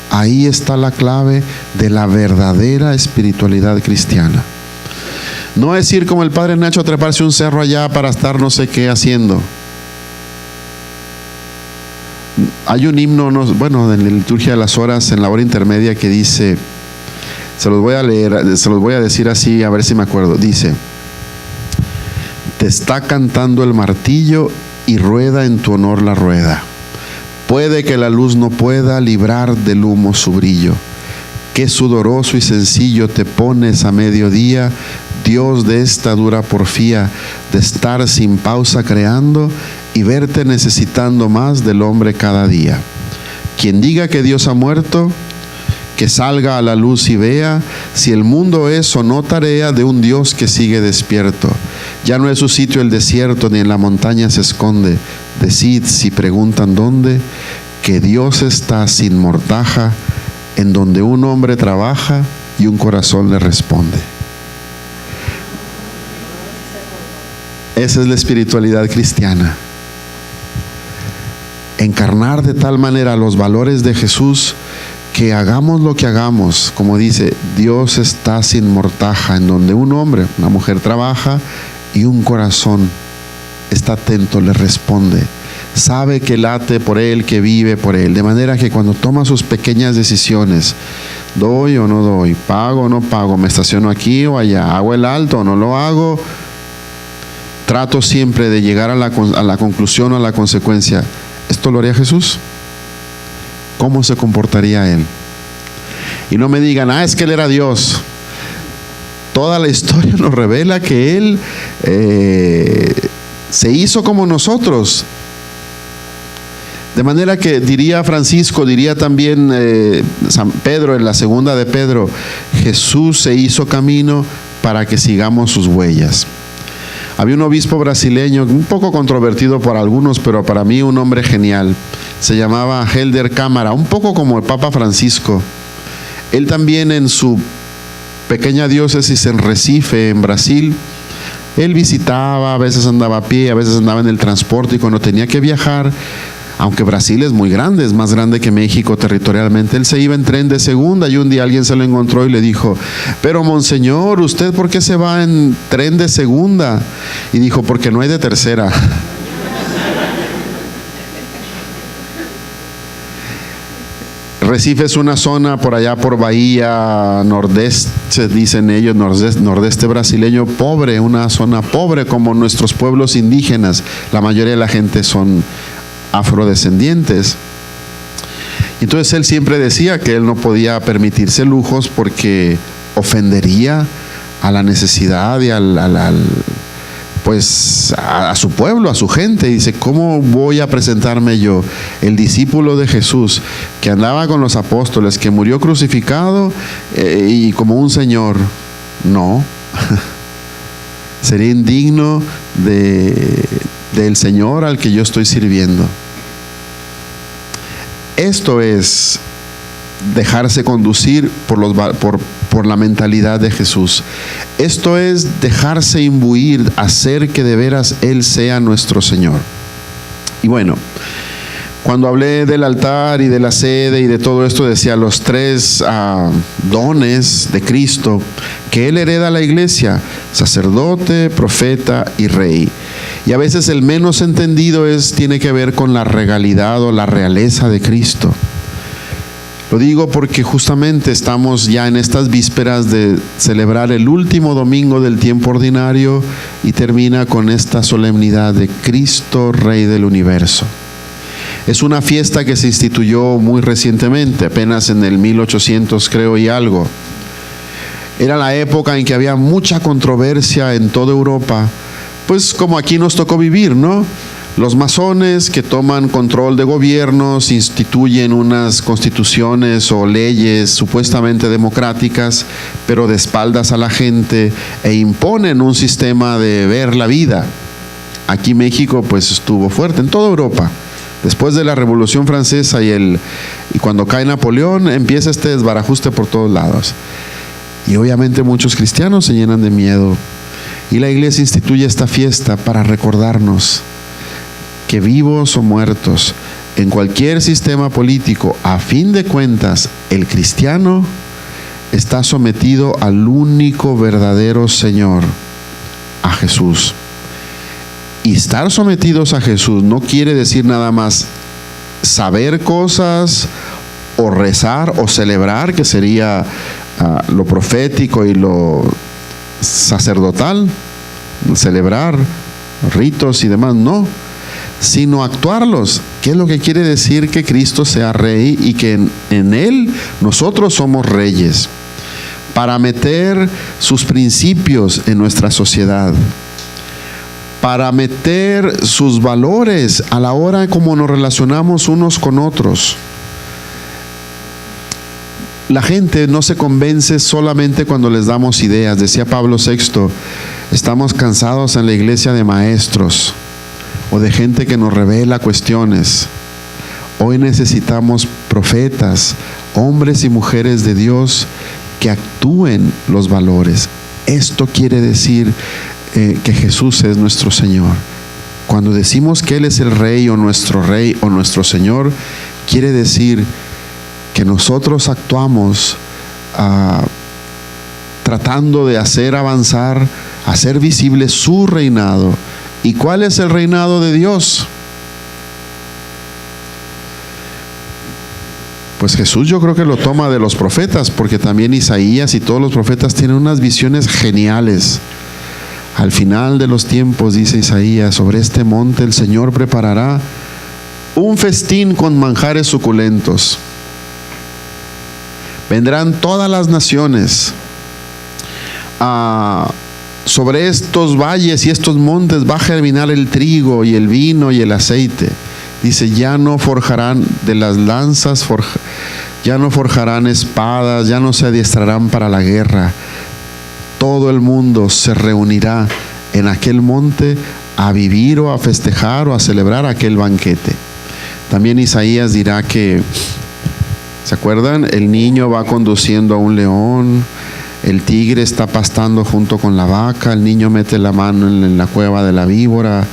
Ahí está la clave de la verdadera espiritualidad cristiana. No es ir como el padre Nacho a treparse un cerro allá para estar no sé qué haciendo. Hay un himno, bueno, en la liturgia de las horas, en la hora intermedia, que dice, se los voy a leer, se los voy a decir así, a ver si me acuerdo. Dice: te está cantando el martillo y rueda en tu honor la rueda. Puede que la luz no pueda librar del humo su brillo. Qué sudoroso y sencillo te pones a mediodía, Dios de esta dura porfía, de estar sin pausa creando y verte necesitando más del hombre cada día. Quien diga que Dios ha muerto, que salga a la luz y vea si el mundo es o no tarea de un Dios que sigue despierto. Ya no es su sitio el desierto, ni en la montaña se esconde. Decid, si preguntan dónde, que Dios está sin mortaja, en donde un hombre trabaja y un corazón le responde. Esa es la espiritualidad cristiana. Encarnar de tal manera los valores de Jesús que hagamos lo que hagamos, como dice, Dios está sin mortaja, en donde un hombre, una mujer trabaja y un corazón está atento, le responde, sabe que late por él, que vive por él, de manera que cuando toma sus pequeñas decisiones, doy o no doy, pago o no pago, me estaciono aquí o allá, hago el alto o no lo hago, trato siempre de llegar a la conclusión o a la consecuencia. ¿Esto lo haría Jesús? ¿Cómo se comportaría Él? Y no me digan, es que Él era Dios. Toda la historia nos revela que Él se hizo como nosotros. De manera que diría Francisco, diría también San Pedro en la segunda de Pedro, Jesús se hizo camino para que sigamos sus huellas. Había un obispo brasileño, un poco controvertido por algunos, pero para mí un hombre genial. Se llamaba Helder Câmara, un poco como el Papa Francisco. Él también en su pequeña diócesis en Recife, en Brasil, él visitaba, a veces andaba a pie, a veces andaba en el transporte, y cuando tenía que viajar, aunque Brasil es muy grande, es más grande que México territorialmente, él se iba en tren de segunda, y un día alguien se lo encontró y le dijo, pero monseñor, ¿usted por qué se va en tren de segunda? Y dijo, porque no hay de tercera. Recife es una zona por allá por Bahía, nordeste, dicen ellos, nordeste brasileño, pobre, una zona pobre como nuestros pueblos indígenas. La mayoría de la gente son afrodescendientes. Entonces él siempre decía que él no podía permitirse lujos porque ofendería a la necesidad y pues a su pueblo, a su gente. Dice, ¿cómo voy a presentarme yo, el discípulo de Jesús, que andaba con los apóstoles, que murió crucificado y como un señor? No, sería indigno del Señor al que yo estoy sirviendo. Esto es dejarse conducir por la mentalidad de Jesús. Esto es dejarse imbuir, hacer que de veras Él sea nuestro Señor. Y bueno, cuando hablé del altar y de la sede y de todo esto, decía los tres dones de Cristo que Él hereda a la iglesia: sacerdote, profeta y rey. Y a veces el menos entendido tiene que ver con la regalidad o la realeza de Cristo. Lo digo porque justamente estamos ya en estas vísperas de celebrar el último domingo del tiempo ordinario y termina con esta solemnidad de Cristo, Rey del universo. Es una fiesta que se instituyó muy recientemente, apenas en el 1800 creo y algo. Era la época en que había mucha controversia en toda Europa, pues como aquí nos tocó vivir, ¿no? Los masones que toman control de gobiernos, instituyen unas constituciones o leyes supuestamente democráticas, pero de espaldas a la gente, e imponen un sistema de ver la vida. Aquí México pues estuvo fuerte, en toda Europa. Después de la Revolución Francesa y cuando cae Napoleón, empieza este desbarajuste por todos lados. Y obviamente muchos cristianos se llenan de miedo. Y la iglesia instituye esta fiesta para recordarnos que vivos o muertos, en cualquier sistema político, a fin de cuentas, el cristiano está sometido al único verdadero Señor, a Jesús. Y estar sometidos a Jesús no quiere decir nada más saber cosas o rezar o celebrar, que sería lo profético y lo sacerdotal, celebrar ritos y demás, no, sino actuarlos. ¿Qué es lo que quiere decir? Que Cristo sea Rey y que en Él nosotros somos reyes, para meter sus principios en nuestra sociedad, para meter sus valores a la hora como nos relacionamos unos con otros. La gente no se convence solamente cuando les damos ideas. Decía Pablo VI, estamos cansados en la iglesia de maestros o de gente que nos revela cuestiones. Hoy necesitamos profetas, hombres y mujeres de Dios que actúen los valores. Esto quiere decir que Jesús es nuestro Señor. Cuando decimos que Él es el Rey o nuestro Señor, quiere decir que nosotros actuamos tratando de hacer avanzar, hacer visible su reinado. ¿Y cuál es el reinado de Dios? Pues Jesús yo creo que lo toma de los profetas, porque también Isaías y todos los profetas tienen unas visiones geniales. Al final de los tiempos, dice Isaías, sobre este monte el Señor preparará un festín con manjares suculentos. Vendrán todas las naciones. Sobre estos valles y estos montes va a germinar el trigo y el vino y el aceite. Dice, ya no forjarán de las lanzas, ya no forjarán espadas, ya no se adiestrarán para la guerra. Todo el mundo se reunirá en aquel monte a vivir o a festejar o a celebrar aquel banquete. También Isaías dirá que, ¿se acuerdan? El niño va conduciendo a un león, el tigre está pastando junto con la vaca, el niño mete la mano en la cueva de la víbora.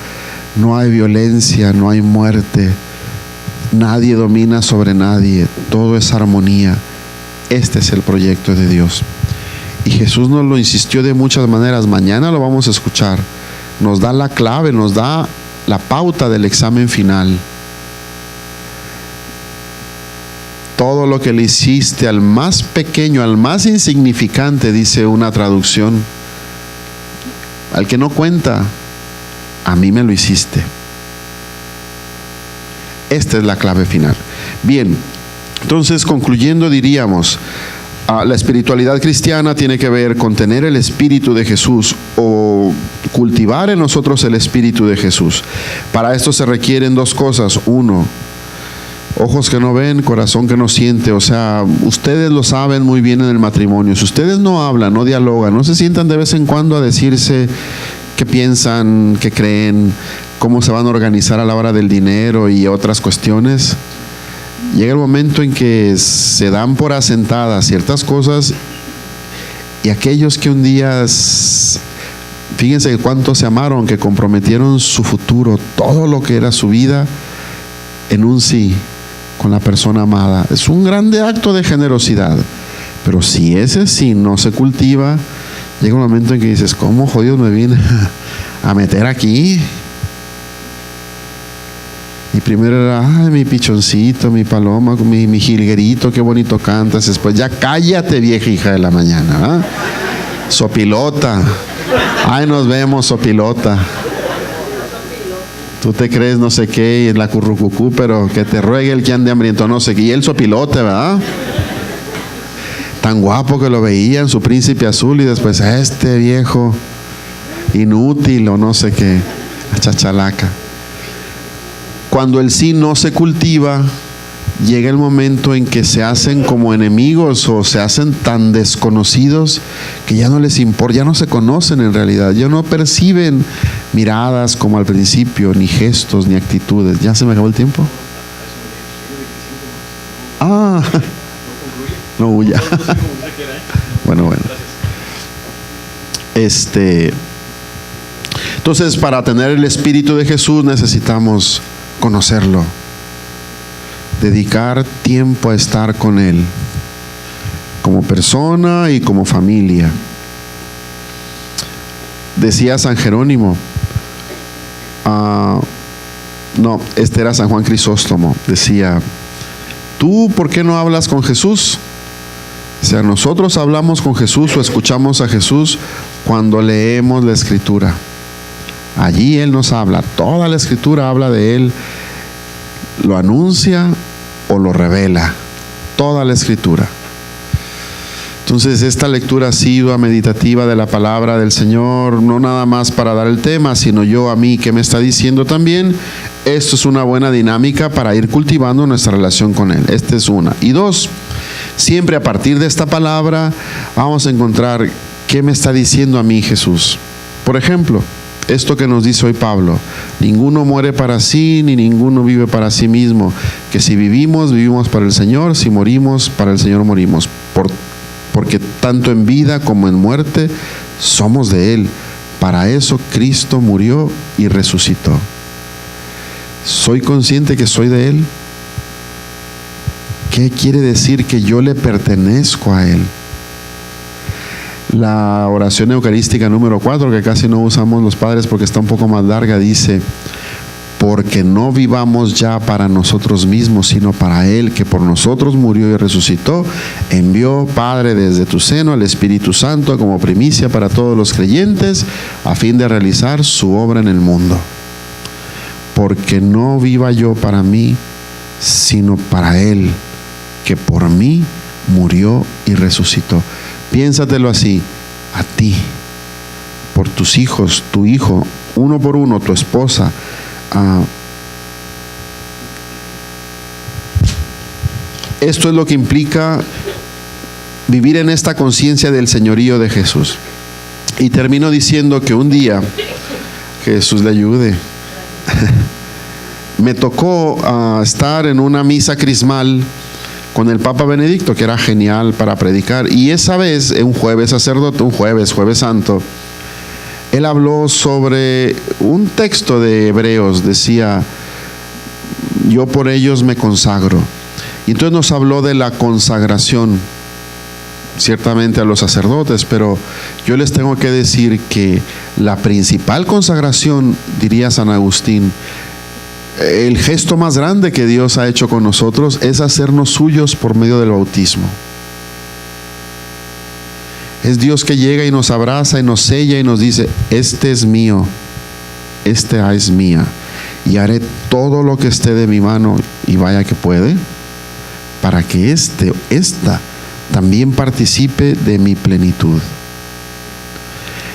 No hay violencia, no hay muerte, nadie domina sobre nadie, todo es armonía. Este es el proyecto de Dios. Y Jesús nos lo insistió de muchas maneras. Mañana lo vamos a escuchar. Nos da la clave, nos da la pauta del examen final. Todo lo que le hiciste al más pequeño, al más insignificante, dice una traducción, al que no cuenta, a mí me lo hiciste. Esta es la clave final. Bien, entonces concluyendo diríamos, la espiritualidad cristiana tiene que ver con tener el Espíritu de Jesús o cultivar en nosotros el Espíritu de Jesús. Para esto se requieren dos cosas. Uno, ojos que no ven, corazón que no siente. O sea, ustedes lo saben muy bien en el matrimonio. Si ustedes no hablan, no dialogan, no se sientan de vez en cuando a decirse qué piensan, qué creen, cómo se van a organizar a la hora del dinero y otras cuestiones, llega el momento en que se dan por asentadas ciertas cosas, y aquellos que un día, fíjense cuánto se amaron, que comprometieron su futuro, todo lo que era su vida, en un sí con la persona amada. Es un grande acto de generosidad, pero si ese sí no se cultiva, llega un momento en que dices, ¿cómo jodidos me vine a meter aquí? Y primero era, ay, mi pichoncito, mi paloma, mi jilguerito, qué bonito cantas. Después, ya cállate, vieja hija de la mañana, ¿eh? Sopilota. Ay, nos vemos, sopilota. Tú te crees no sé qué, y la currucucú, pero que te ruegue el que ande hambriento, no sé qué. Y el sopilote, ¿verdad? Tan guapo que lo veía en su príncipe azul, y después, este viejo inútil o no sé qué, chachalaca. Cuando el sí no se cultiva, llega el momento en que se hacen como enemigos o se hacen tan desconocidos que ya no les importa, ya no se conocen en realidad, ya no perciben miradas como al principio, ni gestos, ni actitudes. ¿Ya se me acabó el tiempo? No huya. Bueno. Entonces, para tener el Espíritu de Jesús necesitamos conocerlo, dedicar tiempo a estar con Él, como persona y como familia. Decía San Jerónimo, este era San Juan Crisóstomo, decía: ¿tú por qué no hablas con Jesús? O sea, nosotros hablamos con Jesús o escuchamos a Jesús cuando leemos la Escritura. Allí Él nos habla, toda la Escritura habla de Él, lo anuncia o lo revela, toda la Escritura. Entonces, esta lectura asidua, meditativa de la palabra del Señor, no nada más para dar el tema, sino yo a mí, ¿qué me está diciendo también? Esto es una buena dinámica para ir cultivando nuestra relación con Él. Esta es una. Y dos, siempre a partir de esta palabra vamos a encontrar qué me está diciendo a mí Jesús. Por ejemplo, esto que nos dice hoy Pablo: ninguno muere para sí, ni ninguno vive para sí mismo, que si vivimos, vivimos para el Señor, si morimos, para el Señor morimos. Porque tanto en vida como en muerte somos de Él. Para eso Cristo murió y resucitó. ¿Soy consciente que soy de Él? ¿Qué quiere decir que yo le pertenezco a Él? La oración eucarística número 4, que casi no usamos los padres porque está un poco más larga, dice: porque no vivamos ya para nosotros mismos, sino para Él, que por nosotros murió y resucitó, envió, Padre, desde tu seno al Espíritu Santo como primicia para todos los creyentes, a fin de realizar su obra en el mundo. Porque no viva yo para mí, sino para Él, que por mí murió y resucitó. Piénsatelo así: a ti, por tus hijos, tu hijo, uno por uno, tu esposa. Esto es lo que implica vivir en esta conciencia del señorío de Jesús. Y termino diciendo que un día, Jesús le ayude, me tocó estar en una misa crismal con el Papa Benedicto, que era genial para predicar. Y esa vez, un jueves santo, él habló sobre un texto de Hebreos. Decía: yo por ellos me consagro. Y entonces nos habló de la consagración, ciertamente a los sacerdotes, pero yo les tengo que decir que la principal consagración, diría San Agustín, el gesto más grande que Dios ha hecho con nosotros es hacernos suyos por medio del bautismo. Es Dios que llega y nos abraza y nos sella y nos dice: este es mío, esta es mía, y haré todo lo que esté de mi mano, y vaya que puede, para que esta también participe de mi plenitud.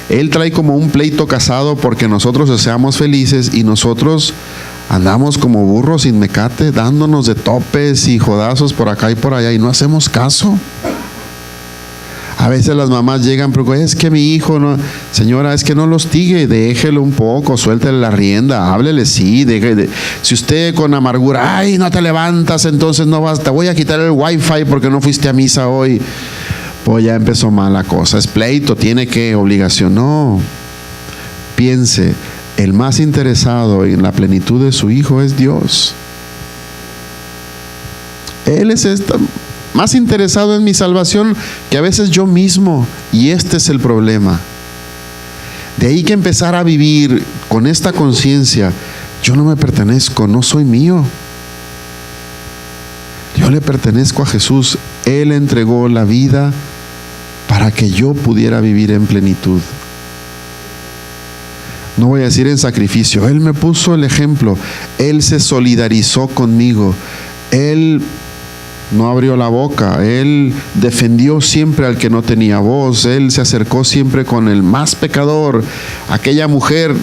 Él trae como un pleito casado porque nosotros seamos felices, y nosotros andamos como burros sin mecate, dándonos de topes y jodazos por acá y por allá, y no hacemos caso. A veces las mamás llegan, pero es que mi hijo no, señora, es que no lo hostigue, déjelo un poco, suéltele la rienda, háblele, sí, si usted con amargura, ay, no te levantas, entonces no vas, te voy a quitar el wifi porque no fuiste a misa hoy, pues ya empezó mal la cosa, es pleito, tiene que, obligación. No, piense, el más interesado en la plenitud de su hijo es Dios. Él es más interesado en mi salvación que a veces yo mismo, y este es el problema. De ahí que empezar a vivir con esta conciencia: yo no me pertenezco, no soy mío, yo le pertenezco a Jesús. Él entregó la vida para que yo pudiera vivir en plenitud. No voy a decir en sacrificio, Él me puso el ejemplo, Él se solidarizó conmigo, Él no abrió la boca, Él defendió siempre al que no tenía voz, Él se acercó siempre con el más pecador, aquella mujer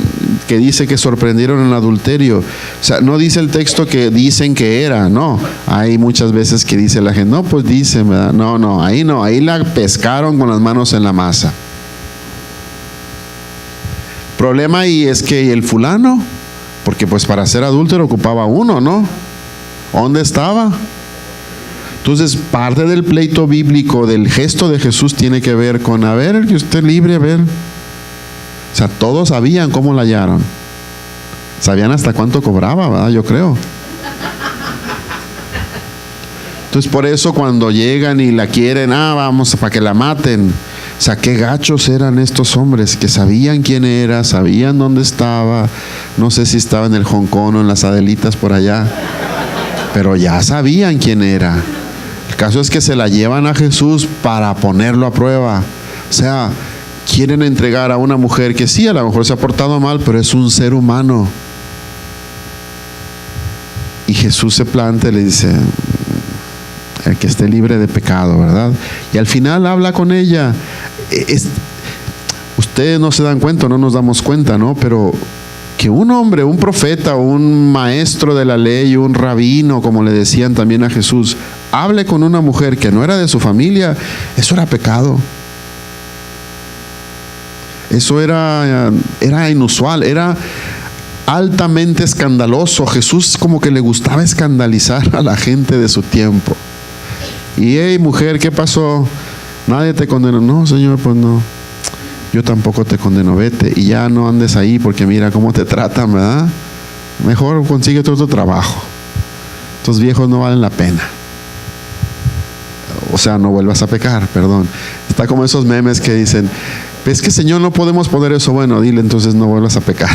que dice que sorprendieron en adulterio. O sea, no dice el texto que dicen que era, no, hay muchas veces que dice la gente, no, pues dicen, ¿verdad? No, ahí la pescaron con las manos en la masa. Problema ahí es que el fulano, porque pues para ser adúltero ocupaba uno, ¿no? ¿Dónde estaba? Entonces, parte del pleito bíblico del gesto de Jesús tiene que ver con, a ver, que usted libre, a ver. O sea, todos sabían cómo la hallaron. Sabían hasta cuánto cobraba, ¿verdad? Yo creo. Entonces por eso cuando llegan y la quieren, vamos para que la maten. O sea, qué gachos eran estos hombres que sabían quién era, sabían dónde estaba. No sé si estaba en el Hong Kong o en las Adelitas por allá, pero ya sabían quién era. El caso es que se la llevan a Jesús para ponerlo a prueba. O sea, quieren entregar a una mujer que sí, a lo mejor se ha portado mal, pero es un ser humano. Y Jesús se planta y le dice, el que esté libre de pecado, ¿verdad? Y al final habla con ella. Ustedes no se dan cuenta, no nos damos cuenta, ¿no? Pero que un hombre, un profeta, un maestro de la ley, un rabino, como le decían también a Jesús, hable con una mujer que no era de su familia, eso era pecado. Eso era inusual, era altamente escandaloso. Jesús como que le gustaba escandalizar a la gente de su tiempo. Y hey, mujer, ¿qué pasó? Nadie te condenó. No, Señor, pues no. Yo tampoco te condeno, vete. Y ya no andes ahí porque mira cómo te tratan, ¿verdad? Mejor consíguete otro trabajo. Estos viejos no valen la pena. O sea, no vuelvas a pecar, perdón. Está como esos memes que dicen, es que Señor, no podemos poner eso. Bueno, dile entonces no vuelvas a pecar.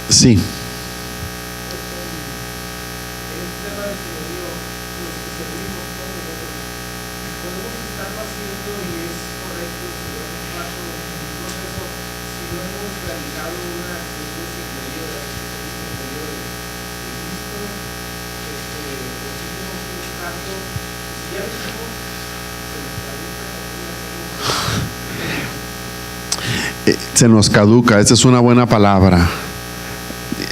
Sí. Se nos caduca. Esta es una buena palabra.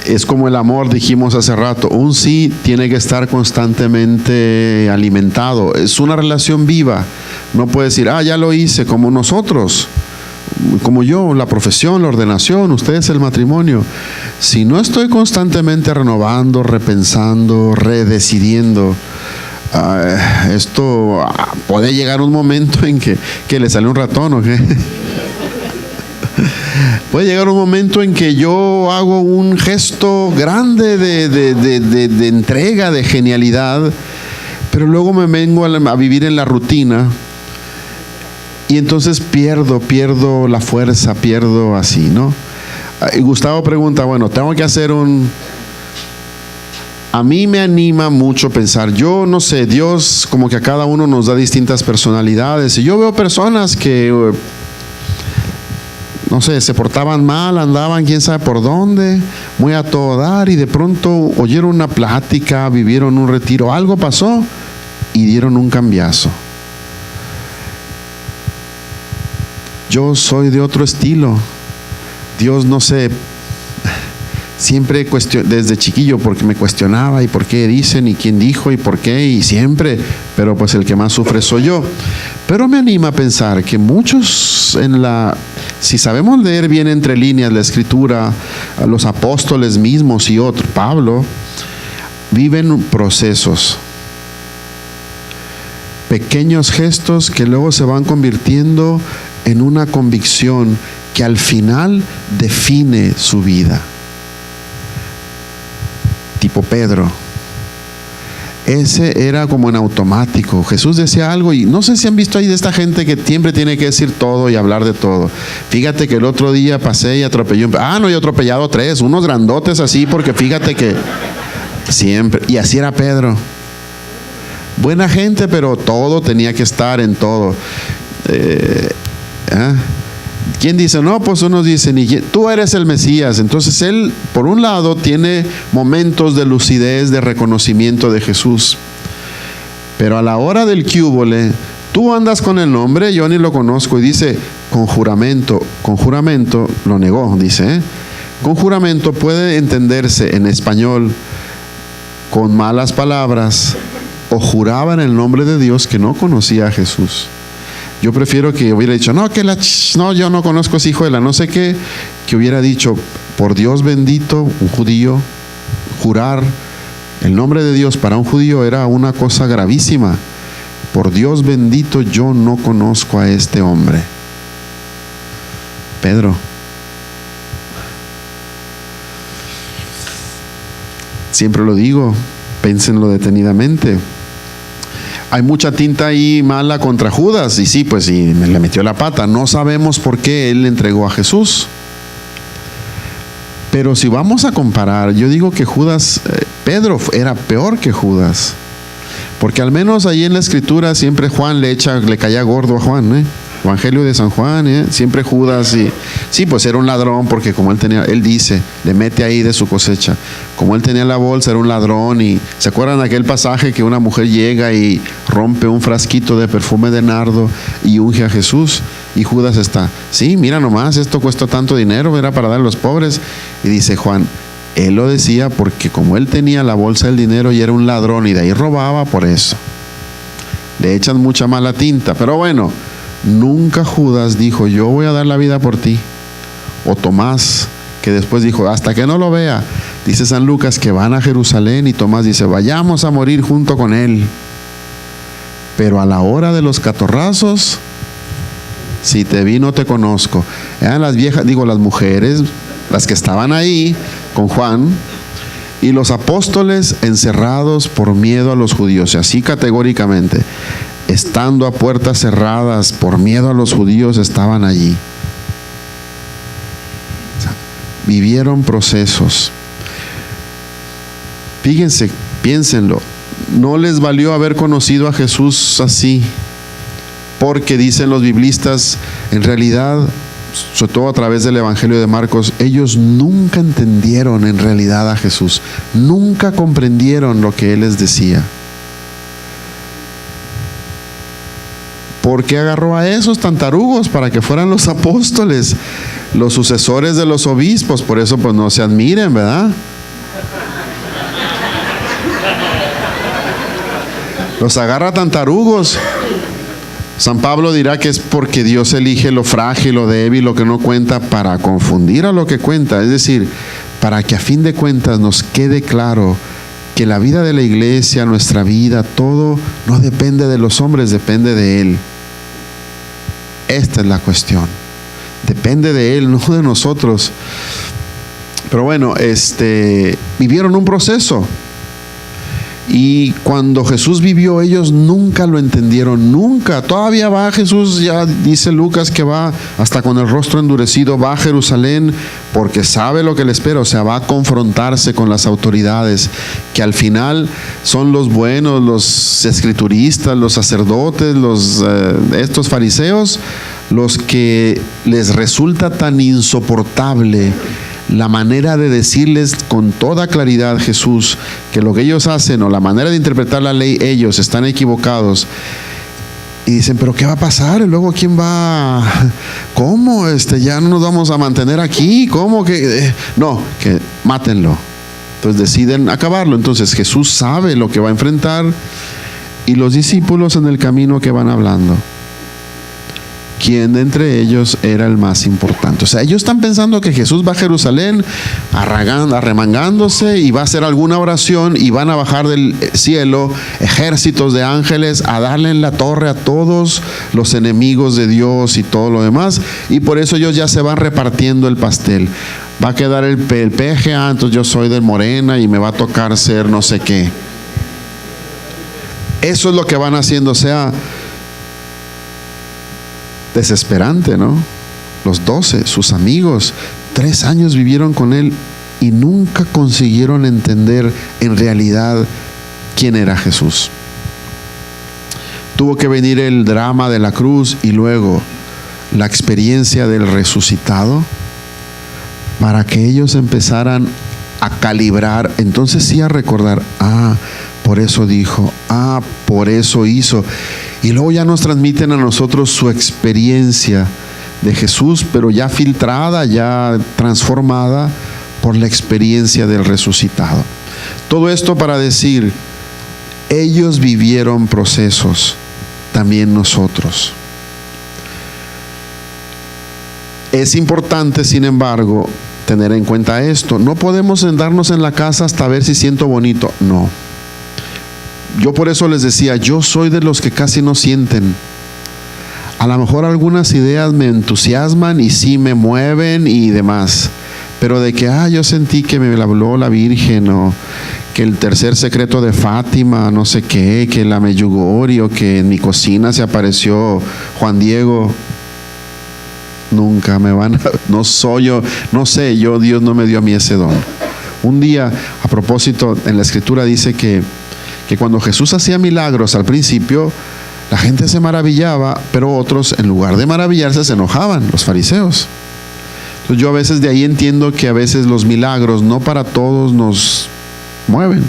Es como el amor, dijimos hace rato. Un sí tiene que estar constantemente alimentado. Es una relación viva. No puede decir, ya lo hice, como nosotros, como yo, la profesión, la ordenación, ustedes el matrimonio. Si no estoy constantemente renovando, repensando, redecidiendo, esto puede llegar un momento en que le sale un ratón, ¿o qué? Puede llegar un momento en que yo hago un gesto grande de entrega, de genialidad, pero luego me vengo a vivir en la rutina y entonces pierdo la fuerza, pierdo así, ¿no? Y Gustavo pregunta, bueno, tengo que hacer A mí me anima mucho pensar, yo no sé, Dios como que a cada uno nos da distintas personalidades y yo veo personas que no sé, se portaban mal, andaban quién sabe por dónde, muy a todo dar, y de pronto oyeron una plática, vivieron un retiro, algo pasó y dieron un cambiazo. Yo soy de otro estilo. Dios, no sé, siempre desde chiquillo, porque me cuestionaba y por qué dicen y quién dijo y por qué y siempre, pero pues el que más sufre soy yo. Pero me anima a pensar que muchos si sabemos leer bien entre líneas la escritura, los apóstoles mismos y otros, Pablo, viven procesos, pequeños gestos que luego se van convirtiendo en una convicción que al final define su vida. Tipo Pedro. Ese era como en automático. Jesús decía algo y no sé si han visto ahí de esta gente que siempre tiene que decir todo y hablar de todo. Fíjate que el otro día pasé y atropellé no, yo he atropellado 3, unos grandotes así, porque fíjate que siempre, y así era Pedro. Buena gente, pero todo tenía que estar en todo. ¿Quién dice? No, pues unos dicen, tú eres el Mesías. Entonces él, por un lado, tiene momentos de lucidez, de reconocimiento de Jesús. Pero a la hora del cúbole, tú andas con el nombre, yo ni lo conozco. Y dice, con juramento lo negó, dice. Con juramento puede entenderse en español con malas palabras o juraba en el nombre de Dios que no conocía a Jesús. Yo prefiero que hubiera dicho, no, yo no conozco a ese hijo de la no sé qué, que hubiera dicho, por Dios bendito, un judío, jurar el nombre de Dios para un judío era una cosa gravísima. Por Dios bendito, yo no conozco a este hombre. Siempre lo digo, pénsenlo detenidamente. Hay mucha tinta ahí mala contra Judas, y sí, pues sí, le metió la pata. No sabemos por qué él le entregó a Jesús. Pero si vamos a comparar, yo digo que Pedro era peor que Judas. Porque al menos ahí en la escritura siempre Juan le caía gordo a Juan, Evangelio de San Juan, siempre Judas, y sí, pues era un ladrón, porque como él dice, le mete ahí de su cosecha. Como él tenía la bolsa, era un ladrón. Y ¿se acuerdan de aquel pasaje que una mujer llega y rompe un frasquito de perfume de nardo y unge a Jesús? Y Judas está, sí, mira nomás, esto cuesta tanto dinero, era para dar a los pobres. Y dice Juan, él lo decía porque como él tenía la bolsa del dinero y era un ladrón y de ahí robaba, por eso. Le echan mucha mala tinta, pero bueno. Nunca Judas dijo, yo voy a dar la vida por ti. O Tomás, que después dijo, hasta que no lo vea. Dice San Lucas que van a Jerusalén y Tomás dice, vayamos a morir junto con él. Pero a la hora de los catorrazos, si te vi no te conozco. Eran las mujeres, las que estaban ahí con Juan, y los apóstoles encerrados por miedo a los judíos, y así categóricamente. Estando a puertas cerradas por miedo a los judíos, estaban allí. Vivieron procesos. Fíjense, piénsenlo. No les valió haber conocido a Jesús así, porque dicen los biblistas, en realidad, sobre todo a través del Evangelio de Marcos, ellos nunca entendieron en realidad a Jesús. Nunca comprendieron lo que Él les decía. Porque agarró a esos tantarugos para que fueran los apóstoles, los sucesores de los obispos. Por eso pues no se admiren, ¿verdad? Los agarra tantarugos. San Pablo dirá que es porque Dios elige lo frágil, lo débil, lo que no cuenta, para confundir a lo que cuenta. Es decir, para que a fin de cuentas nos quede claro que la vida de la iglesia, nuestra vida, todo no depende de los hombres, depende de Él. Esta es la cuestión. Depende de Él, no de nosotros. Pero bueno, vivieron un proceso. Y cuando Jesús vivió, ellos nunca lo entendieron, nunca. Todavía va Jesús, ya dice Lucas que va hasta con el rostro endurecido, va a Jerusalén porque sabe lo que le espera. O sea, va a confrontarse con las autoridades, que al final son los buenos, los escrituristas, los sacerdotes, estos fariseos, los que les resulta tan insoportable la manera de decirles con toda claridad Jesús que lo que ellos hacen o la manera de interpretar la ley, ellos están equivocados. Y dicen, pero ¿qué va a pasar? Y luego ¿quién va? ¿Cómo? Ya no nos vamos a mantener aquí. ¿Cómo que? No, que mátenlo. Entonces deciden acabarlo. Entonces Jesús sabe lo que va a enfrentar y los discípulos en el camino que van hablando. ¿Quién de entre ellos era el más importante? O sea, ellos están pensando que Jesús va a Jerusalén arremangándose y va a hacer alguna oración y van a bajar del cielo ejércitos de ángeles a darle en la torre a todos los enemigos de Dios y todo lo demás. Y por eso ellos ya se van repartiendo el pastel. Va a quedar el peje, entonces yo soy de Morena y me va a tocar ser no sé qué. Eso es lo que van haciendo, o sea, desesperante, ¿no? Los 12, sus amigos, 3 años vivieron con Él y nunca consiguieron entender en realidad quién era Jesús. Tuvo que venir el drama de la cruz y luego la experiencia del resucitado para que ellos empezaran a calibrar, entonces sí a recordar, por eso dijo, por eso hizo. Y luego ya nos transmiten a nosotros su experiencia de Jesús, pero ya filtrada, ya transformada por la experiencia del resucitado. Todo esto para decir, ellos vivieron procesos, también nosotros. Es importante, sin embargo, tener en cuenta esto. No podemos sentarnos en la casa hasta ver si siento bonito. No. Yo por eso les decía, yo soy de los que casi no sienten. A lo mejor algunas ideas me entusiasman y sí me mueven y demás. Pero de que, yo sentí que me habló la Virgen o que el tercer secreto de Fátima, no sé qué, que la Medjugorje, o que en mi cocina se apareció Juan Diego. Nunca me van a, no soy yo, no sé, Dios no me dio a mí ese don. Un día, a propósito, en la Escritura dice que cuando Jesús hacía milagros al principio, la gente se maravillaba, pero otros, en lugar de maravillarse, se enojaban, los fariseos. Entonces yo a veces de ahí entiendo que a veces los milagros no para todos nos mueven.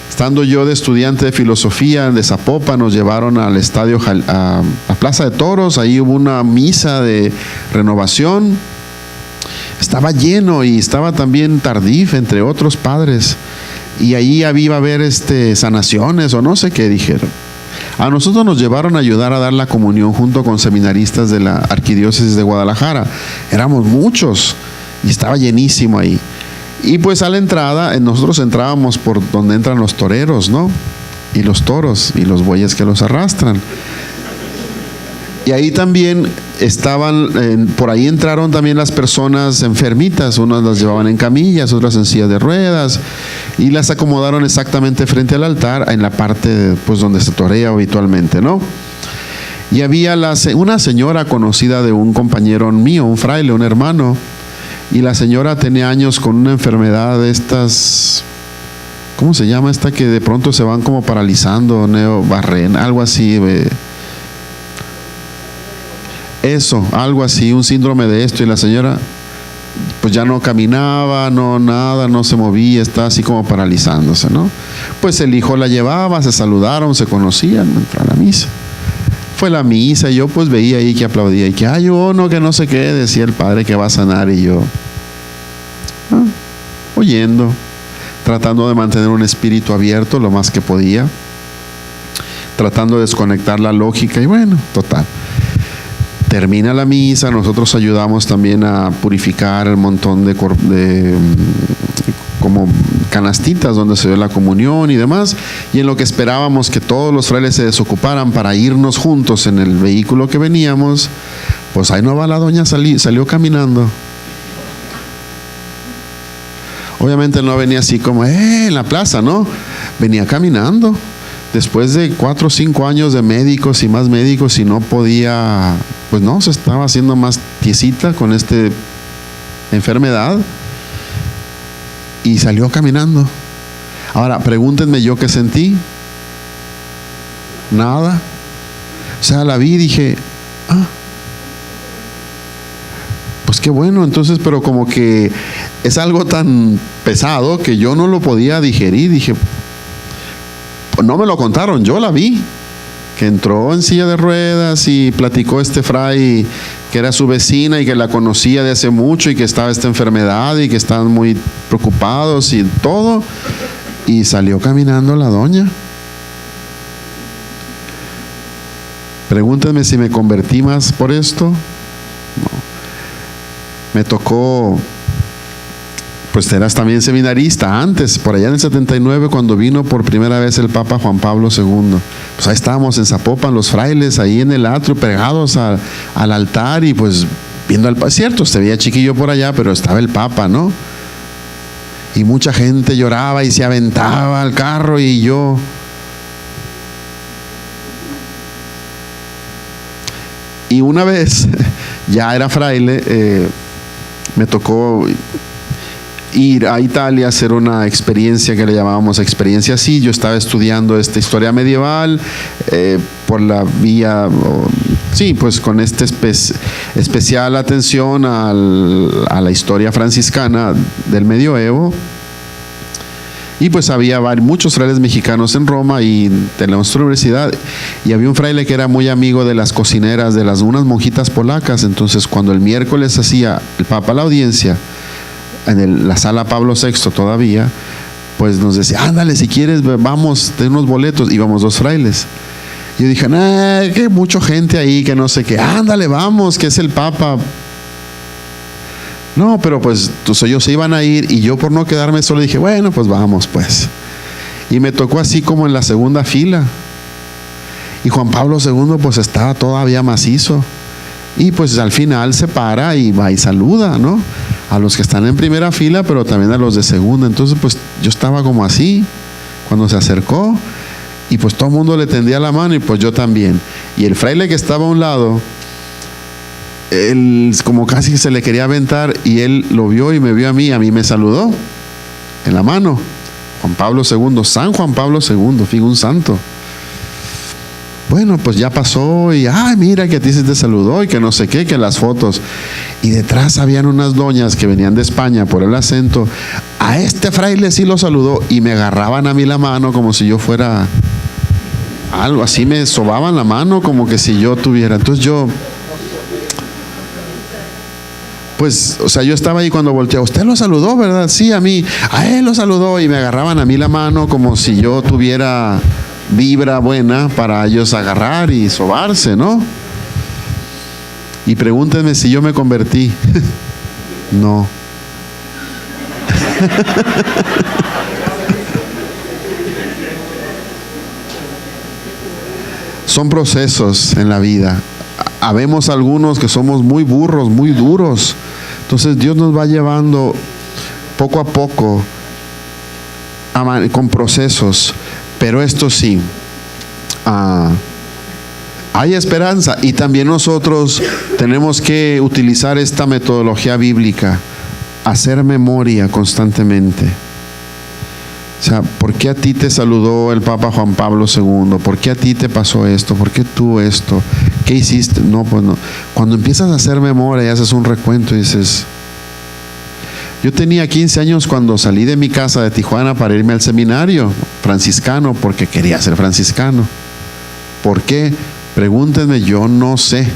Estando yo de estudiante de filosofía de Zapopan, nos llevaron al estadio, a Plaza de Toros. Ahí hubo una misa de renovación. Estaba lleno y estaba también Tardif, entre otros padres. Y ahí iba a haber sanaciones o no sé qué dijeron. A nosotros nos llevaron a ayudar a dar la comunión junto con seminaristas de la Arquidiócesis de Guadalajara. Éramos muchos y estaba llenísimo ahí. Y pues a la entrada, nosotros entrábamos por donde entran los toreros, ¿no? Y los toros y los bueyes que los arrastran. Y ahí también por ahí entraron también las personas enfermitas. Unas las llevaban en camillas, otras en sillas de ruedas, y las acomodaron exactamente frente al altar, en la parte pues donde se torea habitualmente, ¿no? Y había una señora conocida de un compañero mío, un fraile, un hermano, y la señora tenía años con una enfermedad de estas, ¿cómo se llama? Esta que de pronto se van como paralizando, neobarren, algo así, eso, algo así, un síndrome de esto. Y la señora pues ya no caminaba, no nada, no se movía, estaba así como paralizándose, ¿no? Pues el hijo la llevaba, se saludaron, se conocían, entró a la misa. Fue la misa y yo pues veía ahí que aplaudía y que que no sé qué, decía el padre que va a sanar, y yo oyendo, tratando de mantener un espíritu abierto lo más que podía, tratando de desconectar la lógica. Y bueno, total, termina la misa, nosotros ayudamos también a purificar el montón de como canastitas donde se dio la comunión y demás, y en lo que esperábamos que todos los frailes se desocuparan para irnos juntos en el vehículo que veníamos, pues ahí no va la doña, salió caminando. Obviamente no venía así como en la plaza, no, venía caminando. Después de 4 o 5 años de médicos y más médicos, y no podía, pues no, se estaba haciendo más tiesita con esta enfermedad, y salió caminando. Ahora, pregúntenme yo qué sentí. Nada. O sea, la vi y dije, pues qué bueno. Entonces, pero como que es algo tan pesado que yo no lo podía digerir. Dije, no me lo contaron, yo la vi, que entró en silla de ruedas y platicó fray que era su vecina y que la conocía de hace mucho y que estaba esta enfermedad y que estaban muy preocupados y todo, y salió caminando la doña. Pregúntenme si me convertí más por esto. No. Me tocó, pues eras también seminarista antes, por allá en el 79, cuando vino por primera vez el Papa Juan Pablo II. Pues ahí estábamos en Zapopan, los frailes, ahí en el atrio, pegados al altar, y pues viendo al Papa. Cierto, se veía chiquillo por allá, pero estaba el Papa, ¿no? Y mucha gente lloraba y se aventaba al carro, y yo... Y una vez, ya era fraile, me tocó ir a Italia a hacer una experiencia que le llamábamos experiencia así. Yo estaba estudiando esta historia medieval por la vía, pues con especial atención a la historia franciscana del medioevo. Y pues había muchos frailes mexicanos en Roma y de nuestra universidad, y había un fraile que era muy amigo de las cocineras de unas monjitas polacas. Entonces, cuando el miércoles hacía el Papa la audiencia en la sala Pablo VI todavía, pues nos decía, ándale, si quieres, vamos, ten unos boletos. Íbamos 2 frailes. Yo dije, que mucha gente ahí, que no sé qué, ándale, vamos, que es el Papa. No, pero pues ellos se iban a ir, y yo, por no quedarme solo, dije, bueno, pues vamos pues. Y me tocó así como en la segunda fila, y Juan Pablo II pues estaba todavía macizo, y pues al final se para y va y saluda, ¿no? a los que están en primera fila, pero también a los de segunda. Entonces pues yo estaba como así cuando se acercó, y pues todo el mundo le tendía la mano, y pues yo también. Y el fraile que estaba a un lado, él como casi se le quería aventar, y él lo vio y me vio a mí me saludó en la mano. Juan Pablo II, San Juan Pablo II, fijo, un santo. Bueno, pues ya pasó, y ay, mira que a ti se te saludó, y que no sé qué, que las fotos. Y detrás habían unas doñas que venían de España por el acento. A este fraile sí lo saludó, y me agarraban a mí la mano como si yo fuera algo así, me sobaban la mano como que si yo tuviera. Entonces yo, pues, o sea, yo estaba ahí cuando volteé. ¿Usted lo saludó, verdad? Sí, a mí. A él lo saludó, y me agarraban a mí la mano como si yo tuviera vibra buena para ellos agarrar y sobarse, ¿no? Y pregúntenme si yo me convertí. No. Son procesos en la vida. Habemos algunos que somos muy burros, muy duros. Entonces Dios nos va llevando poco a poco con procesos. Pero esto sí, hay esperanza, y también nosotros tenemos que utilizar esta metodología bíblica, hacer memoria constantemente. O sea, ¿por qué a ti te saludó el Papa Juan Pablo II? ¿Por qué a ti te pasó esto? ¿Por qué tú esto? ¿Qué hiciste? No, pues no. Cuando empiezas a hacer memoria y haces un recuento y dices... Yo tenía 15 años cuando salí de mi casa de Tijuana para irme al seminario franciscano, porque quería ser franciscano. ¿Por qué? Pregúntenme, yo no sé.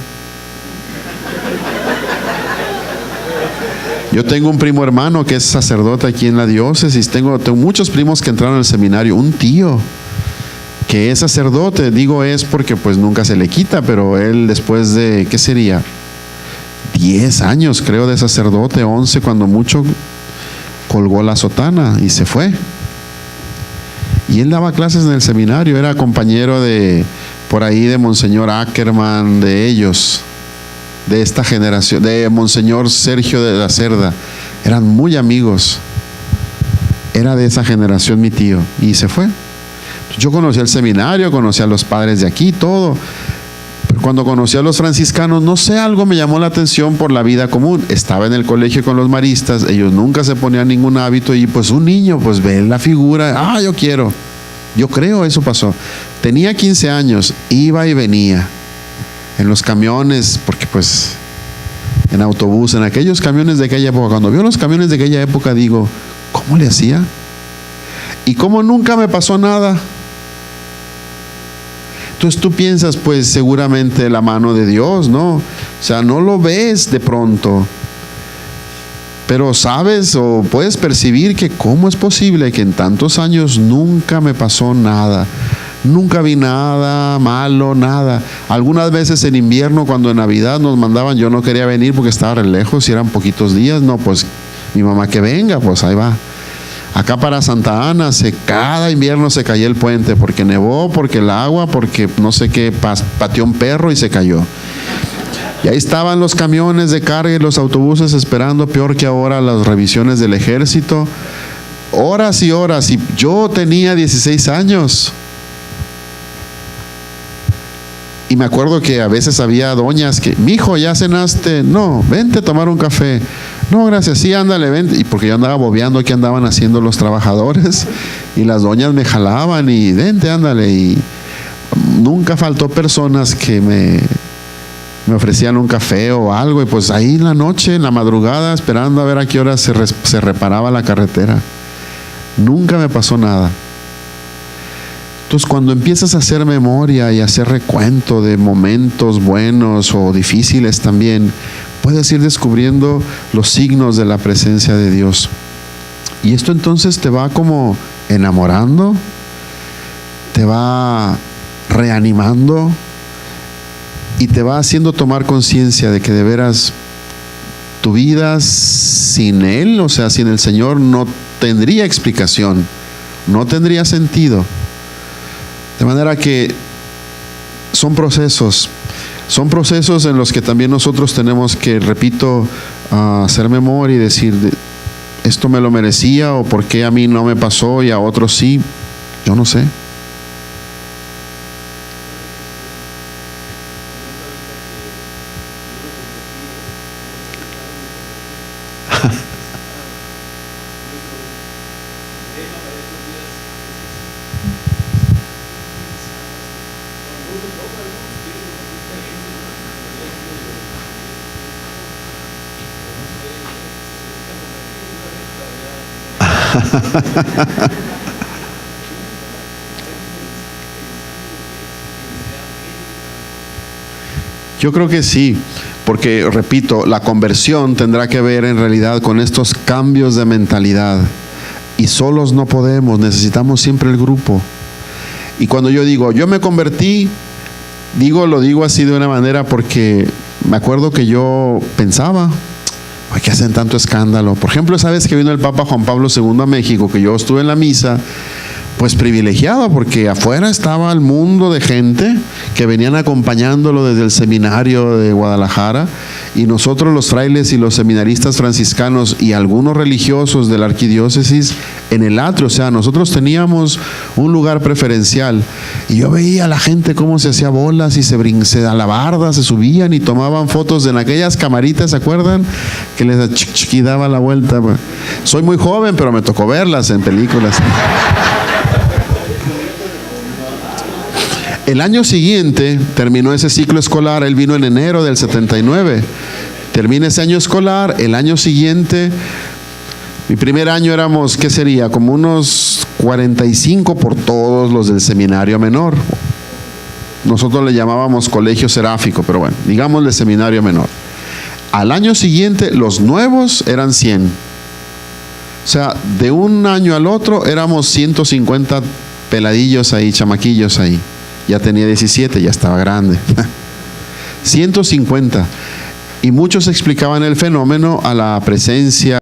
Yo tengo un primo hermano que es sacerdote aquí en la diócesis. Tengo muchos primos que entraron al seminario. Un tío que es sacerdote, digo es porque pues nunca se le quita, pero él después de, ¿qué sería? 10 años creo de sacerdote, 11 cuando mucho, colgó la sotana y se fue. Y él daba clases en el seminario, era compañero de, por ahí, de Monseñor Ackerman, de ellos, de esta generación, de Monseñor Sergio de la Cerda. Eran muy amigos. Era de esa generación mi tío, y se fue. Yo conocí el seminario, conocí a los padres de aquí, todo. Cuando conocí a los franciscanos, no sé, algo me llamó la atención por la vida común. Estaba en el colegio con los maristas, ellos nunca se ponían ningún hábito, y pues un niño pues ve la figura, yo quiero. Yo creo eso pasó. Tenía 15 años, iba y venía en los camiones, porque pues en autobús, en aquellos camiones de aquella época. Cuando veo los camiones de aquella época digo, ¿cómo le hacía? Y cómo nunca me pasó nada. Entonces tú piensas, pues seguramente la mano de Dios, ¿no? O sea, no lo ves de pronto, pero sabes o puedes percibir que cómo es posible que en tantos años nunca me pasó nada. Nunca vi nada malo, nada. Algunas veces en invierno, cuando en Navidad nos mandaban, yo no quería venir porque estaba re lejos y eran poquitos días. No, pues mi mamá que venga, pues ahí va. Acá para Santa Ana, cada invierno se caía el puente, porque nevó, porque el agua, porque no sé qué, pateó un perro y se cayó. Y ahí estaban los camiones de carga y los autobuses esperando, peor que ahora las revisiones del ejército. Horas y horas, y yo tenía 16 años. Y me acuerdo que a veces había doñas que, mijo, ¿ya cenaste? No, vente a tomar un café. No, gracias, sí, ándale, vente. Y porque yo andaba bobeando qué andaban haciendo los trabajadores, y las doñas me jalaban y vente, ándale. Y nunca faltó personas que me ofrecían un café o algo, y pues ahí en la noche, en la madrugada, esperando a ver a qué hora se reparaba la carretera. Nunca me pasó nada. Entonces, cuando empiezas a hacer memoria y a hacer recuento de momentos buenos o difíciles también, puedes ir descubriendo los signos de la presencia de Dios. Y esto entonces te va como enamorando, te va reanimando y te va haciendo tomar conciencia de que de veras tu vida sin Él, o sea, sin el Señor, no tendría explicación, no tendría sentido. De manera que son procesos en los que también nosotros tenemos que, repito, hacer memoria y decir, ¿esto me lo merecía o por qué a mí no me pasó y a otros sí? Yo no sé. Yo creo que sí, porque repito, la conversión tendrá que ver en realidad con estos cambios de mentalidad. Y solos no podemos, necesitamos siempre el grupo. Y cuando yo digo, yo me convertí, lo digo así de una manera porque me acuerdo que yo pensaba, ¿por qué hacen tanto escándalo? Por ejemplo, esa vez que vino el Papa Juan Pablo II a México, que yo estuve en la misa, pues privilegiado, porque afuera estaba el mundo de gente que venían acompañándolo desde el seminario de Guadalajara, y nosotros los frailes y los seminaristas franciscanos y algunos religiosos de la arquidiócesis en el atrio. O sea, nosotros teníamos un lugar preferencial, y yo veía a la gente cómo se hacía bolas y se a la barda, se subían y tomaban fotos en aquellas camaritas, ¿se acuerdan? Que les y daba la vuelta. Soy muy joven, pero me tocó verlas en películas. El año siguiente terminó ese ciclo escolar, él vino en enero del 79. Termina ese año escolar, el año siguiente, mi primer año éramos, ¿qué sería? Como unos 45 por todos los del seminario menor. Nosotros le llamábamos colegio seráfico, pero bueno, digámosle seminario menor. Al año siguiente, los nuevos eran 100. O sea, de un año al otro éramos 150 peladillos ahí, chamaquillos ahí. Ya tenía 17, ya estaba grande. 150. Y muchos explicaban el fenómeno a la presencia